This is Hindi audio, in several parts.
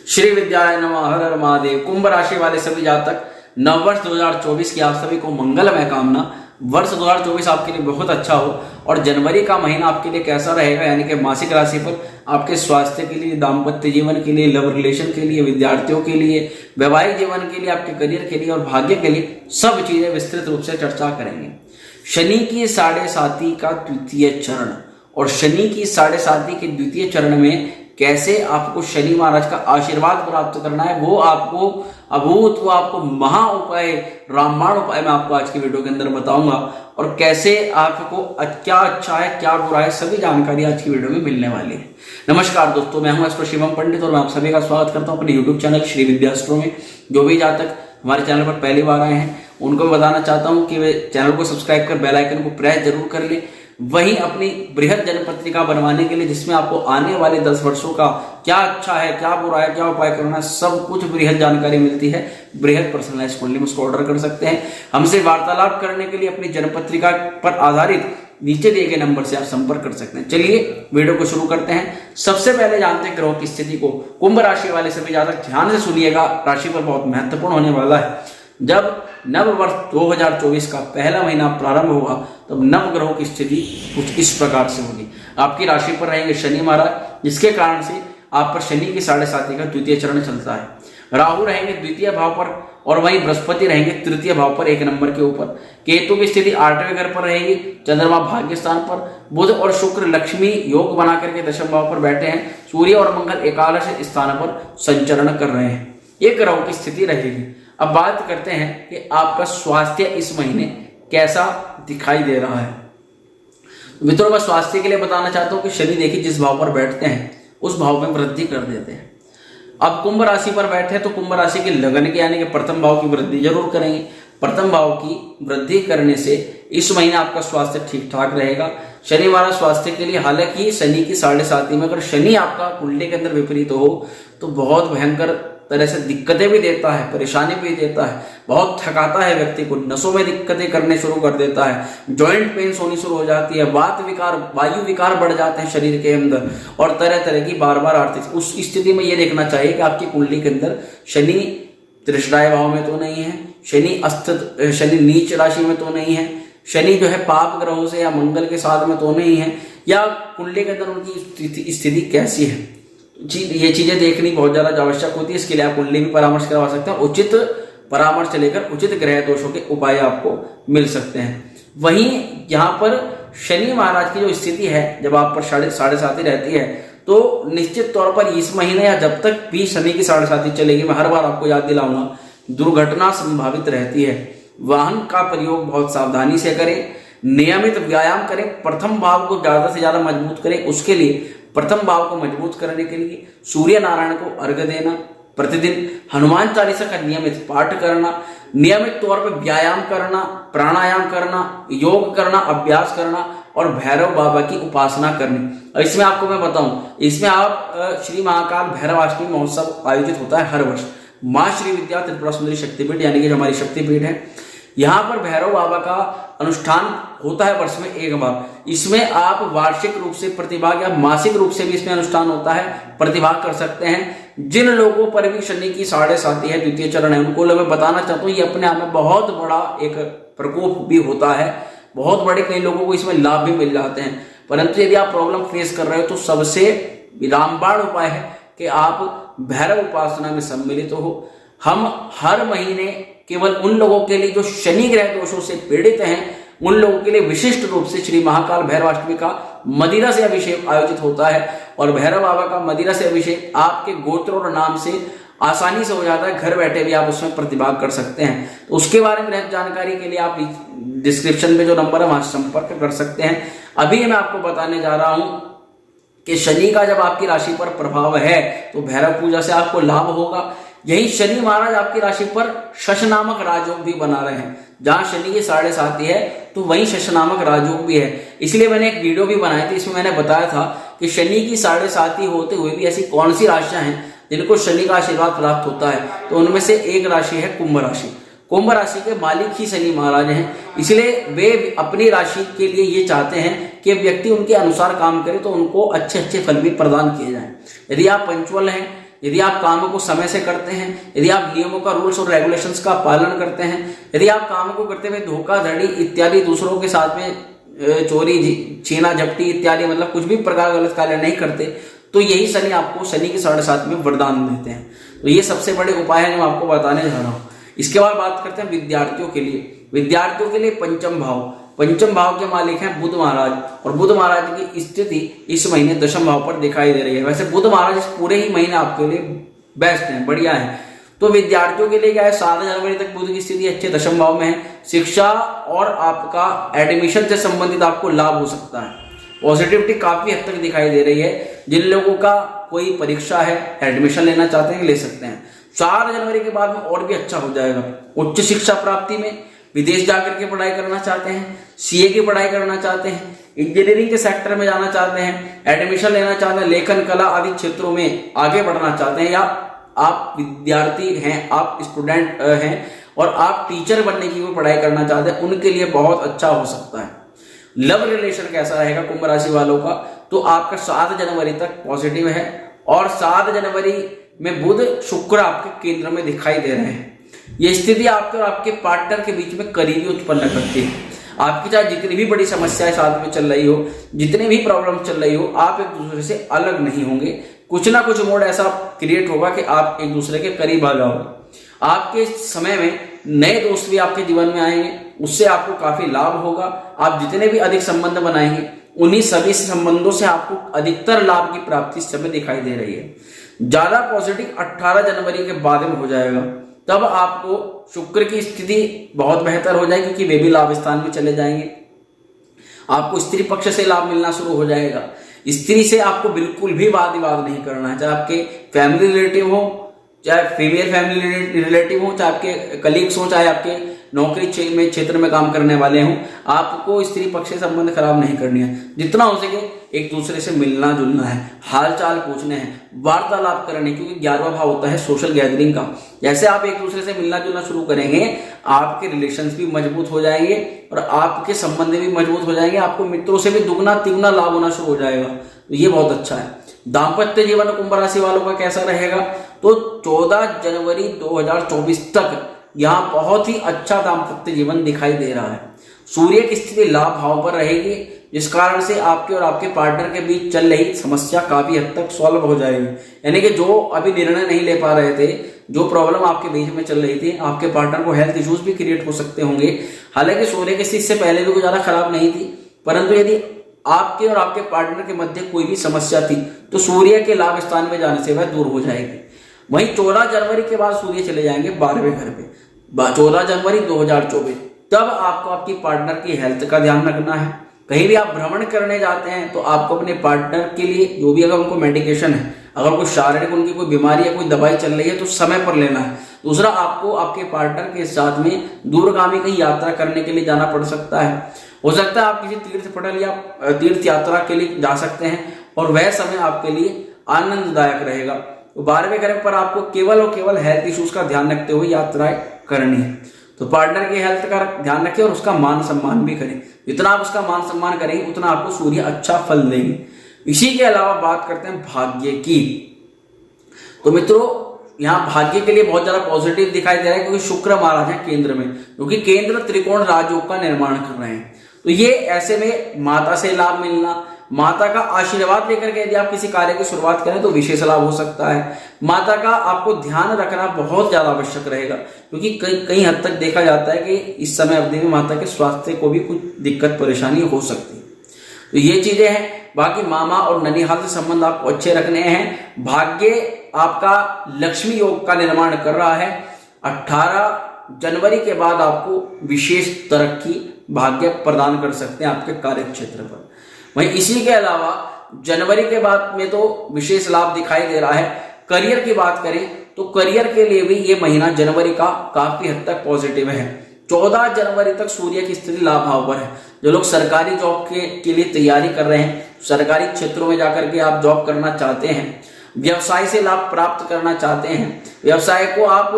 श्री विद्याय नमः। हर हर महादेव। कुंभ राशि वाले सभी जातक नववर्ष 2024 की आप सभी को मंगलमय कामना। वर्ष 2024 आपके लिए बहुत अच्छा हो और जनवरी का महीना आपके लिए कैसा रहेगा, यानी कि मासिक राशि पर आपके स्वास्थ्य के लिए, दाम्पत्य जीवन के लिए, लव रिलेशन के लिए, विद्यार्थियों के लिए, वैवाहिक जीवन के लिए, आपके करियर के लिए और भाग्य के लिए सब चीजें विस्तृत रूप से चर्चा करेंगे। शनि की 7.5 का द्वितीय चरण और शनि की 7.5 के द्वितीय चरण में कैसे आपको शनि महाराज का आशीर्वाद प्राप्त करना है, वो आपको अभूत आपको महा उपाय, रामबाण उपाय मैं आपको आज की वीडियो के अंदर बताऊंगा। और कैसे आपको क्या अच्छा है क्या बुरा है, सभी जानकारी आज की वीडियो में मिलने वाली है। नमस्कार दोस्तों, मैं हूं एस्ट्रो शिवम पंडित और मैं आप सभी का स्वागत करता हूं अपने यूट्यूब चैनल श्री विद्या एस्ट्रो में। जो भी जातक हमारे चैनल पर पहली बार आए हैं उनको बताना चाहता हूं कि वे चैनल को सब्सक्राइब कर बेल आइकन को प्रेस जरूर कर ले। वहीं अपनी बृहद जनपत्रिका बनवाने के लिए, जिसमें आपको आने वाले 10 वर्षों का क्या अच्छा है क्या बुरा है, क्या उपाय करना है, सब कुछ बृहद जानकारी मिलती है। बृहद पर्सनलाइज कुंडली में उसको ऑर्डर कर सकते हैं। हमसे वार्तालाप करने के लिए अपनी जनपत्रिका पर आधारित नीचे दिए गए नंबर से आप संपर्क कर सकते हैं। चलिए वीडियो को शुरू करते हैं। सबसे पहले जानते हैं ग्रहों की स्थिति को। कुंभ राशि वाले सभी जातक ध्यान से सुनिएगा, राशि पर बहुत महत्वपूर्ण होने वाला है। जब नव वर्ष 2024 का पहला महीना प्रारंभ होगा तब नव ग्रहों की स्थिति कुछ इस प्रकार से होगी। आपकी राशि पर रहेंगे शनि महाराज, जिसके कारण से आप पर शनि की 7.5 का द्वितीय चरण चलता है। राहु रहेंगे द्वितीय भाव पर और वहीं बृहस्पति रहेंगे तृतीय भाव पर 1 नंबर के ऊपर। केतु की स्थिति 8वें घर पर रहेगी। चंद्रमा भाग्य स्थान पर, बुध और शुक्र लक्ष्मी योग बना करके 10वें भाव पर बैठे हैं। सूर्य और मंगल एकादश स्थान पर संचरण कर रहे हैं। ये ग्रहों की स्थिति रहेगी। अब बात करते हैं कि आपका स्वास्थ्य इस महीने कैसा दिखाई दे रहा है। मित्रों, मैं स्वास्थ्य के लिए बताना चाहता हूं कि शनि देखिए जिस भाव पर बैठते हैं उस भाव में वृद्धि कर देते हैं। अब कुंभ राशि पर बैठे तो कुंभ राशि के लगन के यानी कि प्रथम भाव की वृद्धि जरूर करेंगे। प्रथम भाव की वृद्धि करने से इस महीने आपका स्वास्थ्य ठीक ठाक रहेगा। शनि महाराज स्वास्थ्य के लिए, हालांकि शनि की 7.5 में अगर शनि आपका कुंडली के अंदर विपरीत हो तो बहुत भयंकर तरह से दिक्कतें भी देता है, परेशानी भी देता है, बहुत थकाता है व्यक्ति को, नसों में दिक्कतें करने शुरू कर देता है, जॉइंट पेन्स होनी शुरू हो जाती है, वात विकार, वायु विकार बढ़ जाते हैं शरीर के अंदर और तरह तरह की बार बार आर्थिक। उस स्थिति में यह देखना चाहिए कि आपकी कुंडली के अंदर शनि त्रिषणाय भाव में तो नहीं है, शनि नीच राशि में तो नहीं है, शनि जो है पाप ग्रहों से या मंगल के साथ में तो नहीं है, या कुंडली के अंदर उनकी स्थिति कैसी है। ये चीजें देखनी बहुत ज्यादा आवश्यक होती है। इसके लिए आप कुंडली भी परामर्श करवा सकते हैं। उचित परामर्श लेकर उचित ग्रह दोषों के उपाय आपको मिल सकते हैं। वहीं यहाँ पर शनि महाराज की जो स्थिति है, जब आप पर 7.5 रहती है तो निश्चित तौर पर इस महीने या जब तक भी शनि की 7.5 चलेगी, मैं हर बार आपको याद दिलाऊंगा, दुर्घटना संभावित रहती है। वाहन का प्रयोग बहुत सावधानी से करें, नियमित व्यायाम करें, प्रथम भाव को ज्यादा से ज्यादा मजबूत करें। उसके लिए प्रथम भाव को मजबूत करने के लिए सूर्य नारायण को अर्घ्य देना, प्रतिदिन हनुमान चालीसा का नियमित पाठ करना, नियमित तौर पर व्यायाम करना, प्राणायाम करना, योग करना, अभ्यास करना और भैरव बाबा की उपासना करनी। और इसमें आपको मैं बताऊं, इसमें आप श्री महाकाल भैरवाष्टमी महोत्सव आयोजित होता है हर वर्ष। माँ श्री विद्या त्रिपुरा सुंदरी शक्तिपीठ यानी कि जो हमारी शक्तिपीठ है, यहाँ पर भैरव बाबा का अनुष्ठान होता है वर्ष में एक बार। इसमें आप वार्षिक रूप से प्रतिभाग या मासिक रूप से भी इसमें अनुष्ठान होता है, प्रतिभाग कर सकते हैं। जिन लोगों पर भी शनि की 7.5 है, द्वितीय चरण है, उनको मैं बताना चाहता हूँ ये अपने आप में बहुत बड़ा एक प्रकोप भी होता है। बहुत बड़े कई लोगों को इसमें लाभ भी मिल जाते हैं। परंतु यदि आप प्रॉब्लम फेस कर रहे हो तो सबसे रामबाण उपाय है कि आप भैरव उपासना में सम्मिलित हो। हम हर महीने केवल उन लोगों के लिए जो शनि ग्रह दोषों से पीड़ित हैं, उन लोगों के लिए विशिष्ट रूप से श्री महाकाल भैरवाष्टमी का मदिरा से अभिषेक आयोजित होता है। और भैरव बाबा का मदिरा से अभिषेक आपके गोत्र और नाम से आसानी से हो जाता है। घर बैठे भी आप उसमें प्रतिभाग कर सकते हैं। तो उसके बारे में जानकारी के लिए आप डिस्क्रिप्शन में जो नंबर है वहां संपर्क कर सकते हैं। अभी मैं आपको बताने जा रहा हूं कि शनि का जब आपकी राशि पर प्रभाव है तो भैरव पूजा से आपको लाभ होगा। यही शनि महाराज आपकी राशि पर शश नामक राजयोग भी बना रहे हैं। जहां शनि की 7.5 है तो वहीं शश नामक राजयोग भी है। इसलिए मैंने एक वीडियो भी बनाई थी, इसमें मैंने बताया था कि शनि की 7.5 होते हुए भी ऐसी कौन सी राशियां हैं जिनको शनि का आशीर्वाद प्राप्त होता है। तो उनमें से एक राशि है कुंभ राशि। कुंभ राशि के मालिक ही शनि महाराज हैं, इसलिए वे अपनी राशि के लिए ये चाहते हैं कि व्यक्ति उनके अनुसार काम करे तो उनको अच्छे अच्छे फल भी प्रदान किए जाएं। यदि आप पंचुअल हैं यदि आप कामों को समय से करते हैं, यदि आप नियमों का, रूल्स और रेगुलेशंस का पालन करते हैं, यदि आप कामों को करते हुए धोखाधड़ी इत्यादि, दूसरों के साथ में चोरी, छीना झपटी इत्यादि, मतलब कुछ भी प्रकार गलत कार्य नहीं करते, तो यही शनि आपको शनि के 7.5 में वरदान देते हैं। तो ये सबसे बड़े उपाय हैं जो मैं आपको बताने जा रहा हूँ। इसके बाद बात करते हैं विद्यार्थियों के लिए। विद्यार्थियों के लिए पंचम भाव के मालिक हैं बुध महाराज, और बुध महाराज की स्थिति इस महीने दशम भाव पर दिखाई दे रही है। वैसे बुध महाराज इस पूरे ही महीने आपके लिए बेस्ट है, बढ़िया है। तो विद्यार्थियों के लिए क्या है, 7 जनवरी तक बुध की स्थिति अच्छे दशम भाव में है। शिक्षा और आपका एडमिशन से संबंधित आपको लाभ हो सकता है। पॉजिटिविटी काफी हद तक दिखाई दे रही है। जिन लोगों का कोई परीक्षा है, एडमिशन लेना चाहते हैं, ले सकते हैं। 4 जनवरी के बाद में और भी अच्छा हो जाएगा। उच्च शिक्षा प्राप्ति में, विदेश जाकर के पढ़ाई करना चाहते हैं, सीए की पढ़ाई करना चाहते हैं, इंजीनियरिंग के सेक्टर में जाना चाहते हैं, एडमिशन लेना चाहते हैं, लेखन कला आदि क्षेत्रों में आगे बढ़ना चाहते हैं, या आप विद्यार्थी हैं, आप स्टूडेंट हैं और आप टीचर बनने की भी पढ़ाई करना चाहते हैं, उनके लिए बहुत अच्छा हो सकता है। लव रिलेशन कैसा रहेगा कुंभ राशि वालों का, तो आपका 7 जनवरी तक पॉजिटिव है, और 7 जनवरी में बुध शुक्र आपके केंद्र में दिखाई दे रहे हैं। ये स्थिति आपके और आपके पार्टनर के बीच में करीबी उत्पन्न करती है। आपकी चाहे जितनी भी बड़ी समस्याएं साथ में चल रही हो, जितनी भी प्रॉब्लम चल रही हो, आप एक दूसरे से अलग नहीं होंगे। कुछ ना कुछ मोड ऐसा क्रिएट होगा कि आप एक दूसरे के करीब आ जाओगे। आपके समय में नए दोस्त भी आपके जीवन में आएंगे, उससे आपको काफी लाभ होगा। आप जितने भी अधिक संबंध बनाएंगे, उन्हीं सभी संबंधों से आपको अधिकतर लाभ की प्राप्ति इस समय दिखाई दे रही है। ज्यादा पॉजिटिव 18 जनवरी के बाद में हो जाएगा। तब आपको शुक्र की स्थिति बहुत बेहतर हो जाएगी, क्योंकि वे भी लाभ स्थान में चले जाएंगे। आपको स्त्री पक्ष से लाभ मिलना शुरू हो जाएगा। स्त्री से आपको बिल्कुल भी वाद विवाद नहीं करना है, चाहे आपके फैमिली रिलेटिव हो, चाहे फीमेल फैमिली रिलेटिव हो, चाहे आपके कलीग्स हो, चाहे आपके नौकरी क्षेत्र में काम करने वाले हों। आपको स्त्री पक्ष से संबंध खराब नहीं करनी है। जितना हो सके एक दूसरे से मिलना जुलना है, हाल चाल पूछने हैं, वार्तालाप करने, क्योंकि 11वां भाव होता है सोशल गैदरिंग का। जैसे आप एक दूसरे से मिलना जुलना शुरू करेंगे, आपके रिलेशंस भी मजबूत हो जाएंगे और आपके संबंध भी मजबूत हो जाएंगे। आपको मित्रों से भी दुगना तिगुना लाभ होना शुरू हो जाएगा। तो ये बहुत अच्छा है। दाम्पत्य जीवन कुंभ राशि वालों का कैसा रहेगा, तो 14 जनवरी 2024 तक यहाँ बहुत ही अच्छा दाम्पत्य जीवन दिखाई दे रहा है। सूर्य की स्थिति लाभ भाव पर रहेगी, जिस कारण से आपके और आपके पार्टनर के बीच चल रही समस्या काफी हद तक सॉल्व हो जाएगी। यानी कि जो अभी निर्णय नहीं ले पा रहे थे, जो प्रॉब्लम आपके बीच में चल रही थी, आपके पार्टनर को हेल्थ इश्यूज भी क्रिएट हो सकते होंगे। हालांकि सूर्य की स्थिति से पहले भी कोई ज्यादा खराब नहीं थी, परंतु यदि आपके और आपके पार्टनर के मध्य कोई भी समस्या थी, तो सूर्य के लाभ स्थान में जाने से वह दूर हो जाएगी। वहीं 14 जनवरी के बाद सूर्य चले जाएंगे 12वें घर पे, 14 जनवरी 2024। तब आपको आपकी पार्टनर की हेल्थ का ध्यान रखना है। कहीं भी आप भ्रमण करने जाते हैं तो आपको अपने पार्टनर के लिए जो भी, अगर उनको मेडिकेशन है, अगर कोई शारीरिक उनकी कोई बीमारी है, कोई दवाई चल रही है, तो समय पर लेना है। दूसरा, आपको आपके पार्टनर के साथ में दूरगामी कहीं यात्रा करने के लिए जाना पड़ सकता है। हो सकता है आप किसी तीर्थ पटल या तीर्थ यात्रा के लिए जा सकते हैं, और वह समय आपके लिए आनंददायक रहेगा। तो 12वें घर पर आपको केवल और केवल हेल्थ इश्यूज का ध्यान रखते हुए यात्राएं करनी है। तो पार्टनर की हेल्थ का ध्यान रखें और उसका मान सम्मान भी करें। जितना आप उसका मान सम्मान करेंगे, उतना आपको सूर्य अच्छा फल देंगे। इसी के अलावा बात करते हैं भाग्य की। तो मित्रों, यहाँ भाग्य के लिए बहुत ज्यादा पॉजिटिव दिखाई दे रहा है, क्योंकि शुक्र महाराज है केंद्र में, क्योंकि केंद्र त्रिकोण राजयोग का निर्माण कर रहे हैं। तो ये ऐसे में माता से लाभ मिलना, माता का आशीर्वाद लेकर के यदि आप किसी कार्य की शुरुआत करें तो विशेष लाभ हो सकता है। माता का आपको ध्यान रखना बहुत ज्यादा आवश्यक रहेगा, क्योंकि कई हद तक देखा जाता है कि इस समय अवधि में माता के स्वास्थ्य को भी कुछ दिक्कत परेशानी हो सकती है। तो ये चीजें हैं। बाकी मामा और ननिहाल से संबंध आपको अच्छे रखने हैं। भाग्य आपका लक्ष्मी योग का निर्माण कर रहा है। 18 जनवरी के बाद आपको विशेष तरक्की भाग्य प्रदान कर सकते हैं आपके कार्य क्षेत्र पर। वहीं इसी के अलावा जनवरी के बाद में तो विशेष लाभ दिखाई दे रहा है। करियर की बात करें तो करियर के लिए भी ये महीना जनवरी का काफी हद तक पॉजिटिव है। 14 जनवरी तक सूर्य की स्थिति लाभ भाव पर है। जो लोग सरकारी जॉब के लिए तैयारी कर रहे हैं, सरकारी क्षेत्रों में जाकर के आप जॉब करना चाहते हैं, व्यवसाय से लाभ प्राप्त करना चाहते हैं, व्यवसाय को आप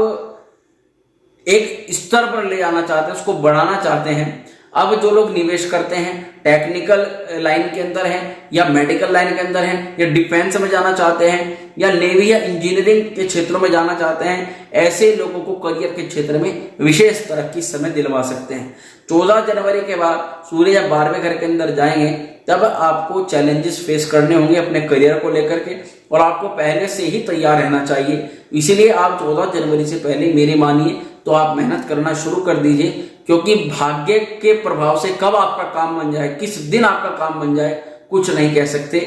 एक स्तर पर ले जाना चाहते हैं, उसको बढ़ाना चाहते हैं। अब जो लोग निवेश करते हैं टेक्निकल लाइन के अंदर हैं, या मेडिकल लाइन के अंदर हैं, या डिफेंस में जाना चाहते हैं, या नेवी या इंजीनियरिंग के क्षेत्रों में जाना चाहते हैं, ऐसे लोगों को करियर के क्षेत्र में विशेष तरक्की समय दिलवा सकते हैं। 14 जनवरी के बाद सूर्य जब 12वें घर के अंदर जाएंगे तब आपको चैलेंजेस फेस करने होंगे अपने करियर को लेकर के, और आपको पहले से ही तैयार रहना चाहिए। इसीलिए आप 14 जनवरी से पहले मेरी मानिए तो आप मेहनत करना शुरू कर दीजिए, क्योंकि भाग्य के प्रभाव से कब आपका काम बन जाए, किस दिन आपका काम बन जाए, कुछ नहीं कह सकते।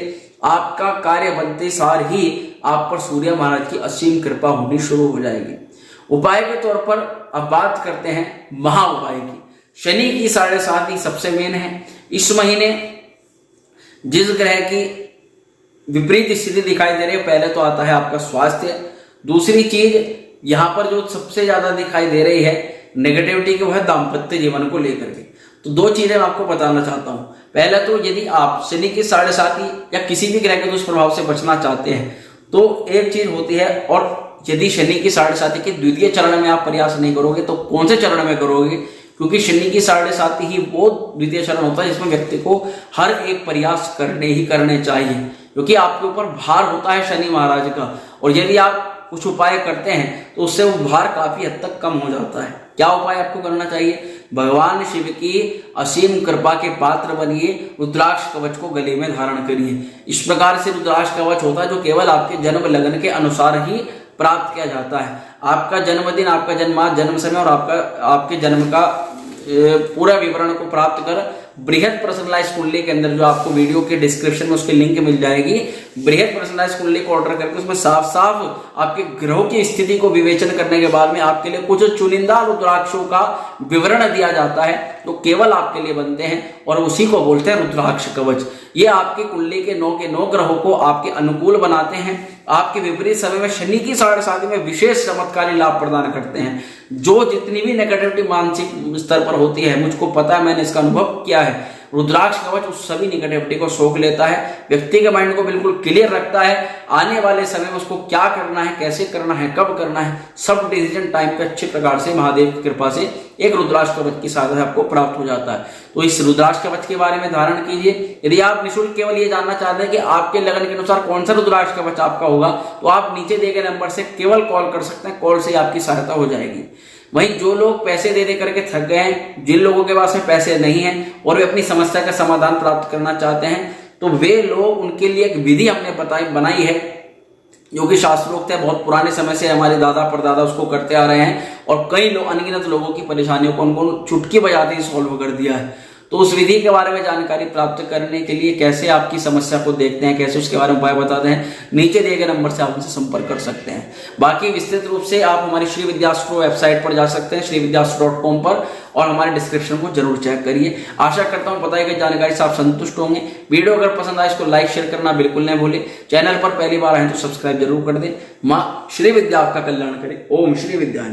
आपका कार्य बनते सार ही आप पर सूर्य महाराज की असीम कृपा होनी शुरू हो जाएगी। उपाय के तौर पर अब बात करते हैं महा उपाय की। शनि की 7.5 सबसे मेन है। इस महीने जिस ग्रह की विपरीत स्थिति दिखाई दे रही है, पहले तो आता है आपका स्वास्थ्य। दूसरी चीज यहां पर जो सबसे ज्यादा दिखाई दे रही है नेगेटिविटी की, वह है दाम्पत्य जीवन को लेकर के। तो दो चीजें मैं आपको बताना चाहता हूं। पहला तो यदि आप शनि की 7.5 या किसी भी ग्रह के दुष्प्रभाव से बचना चाहते हैं तो एक चीज होती है, और यदि शनि की 7.5 के द्वितीय चरण में आप प्रयास नहीं करोगे तो कौन से चरण में करोगे, क्योंकि शनि की 7.5 ही वो द्वितीय चरण होता है जिसमें व्यक्ति को हर एक प्रयास करने चाहिए, क्योंकि आपके ऊपर भार होता है शनि महाराज का, और यदि आप कुछ उपाय करते हैं तो उससे वो भार काफी हद तक कम हो जाता है। क्या उपाय आपको करना चाहिए? भगवान शिव की असीम कृपा के पात्र बनिए, रुद्राक्ष कवच को गले में धारण करिए। इस प्रकार से रुद्राक्ष कवच होता है जो केवल आपके जन्म लगन के अनुसार ही प्राप्त किया जाता है। आपका जन्मदिन, आपका जन्मांक, जन्म समय और आपके जन्म का पूरा विवरण को प्राप्त कर बृहद पर्सनलाइज कुंडली के अंदर, जो आपको वीडियो के डिस्क्रिप्शन में उसकी लिंक मिल जाएगी, बृहद पर्सनलाइज कुंडली को ऑर्डर करके उसमें साफ साफ आपके ग्रहों की स्थिति को विवेचन करने के बाद में आपके लिए कुछ चुनिंदा रुद्राक्षों का विवरण दिया जाता है जो केवल आपके लिए बनते हैं, और उसी को बोलते हैं रुद्राक्ष कवच। ये आपकी कुंडली के 9 ग्रहों को आपके अनुकूल बनाते हैं। आपके विपरीत समय में शनि की 7.5 में विशेष चमत्कारी लाभ प्रदान करते हैं। जो जितनी भी नेगेटिविटी मानसिक स्तर पर होती है, मुझको पता है, मैंने इसका अनुभव किया है, रुद्राक्ष कवच उस सभी निगेटिविटी को सोख लेता है, व्यक्ति के माइंड को बिल्कुल क्लियर रखता है। आने वाले समय में उसको क्या करना है, कैसे करना है, कब करना है, सब डिसीजन टाइम पे अच्छे प्रकार से महादेव की कृपा से एक रुद्राक्ष कवच की सहायता आपको प्राप्त हो जाता है। तो इस रुद्राक्ष कवच के बारे में धारण कीजिए। यदि आप निःशुल्क केवल ये जानना चाहते हैं कि आपके लगन के अनुसार कौन सा रुद्राक्ष कवच आपका होगा, तो आप नीचे दिए गए नंबर से केवल कॉल कर सकते हैं, कॉल से आपकी सहायता हो जाएगी। वहीं जो लोग पैसे दे करके थक गए हैं, जिन लोगों के पास में पैसे नहीं हैं और वे अपनी समस्या का समाधान प्राप्त करना चाहते हैं, तो वे लोग, उनके लिए एक विधि हमने बनाई है जो कि शास्त्रोक्त है। बहुत पुराने समय से हमारे दादा परदादा उसको करते आ रहे हैं, और कई लोग, अनगिनत लोगों की परेशानियों को उनको चुटकी बजाते ही सॉल्व कर दिया है। तो उस विधि के बारे में जानकारी प्राप्त करने के लिए, कैसे आपकी समस्या को देखते हैं, कैसे उसके बारे में उपाय बताते हैं, नीचे दिए गए नंबर से आप उनसे संपर्क कर सकते हैं। बाकी विस्तृत रूप से आप हमारी श्री विद्यास्ट्रो वेबसाइट पर जा सकते हैं, श्रीविद्यास्ट्रो.com पर, और हमारे डिस्क्रिप्शन को जरूर चेक करिए। आशा करता हूं बताई गई जानकारी से आप संतुष्ट होंगे। वीडियो अगर पसंद आए इसको लाइक शेयर करना बिल्कुल नहीं भूलें। चैनल पर पहली बार आए तो सब्सक्राइब जरूर कर दें। मां श्री विद्या आपका कल्याण करे। ओम श्री विद्या।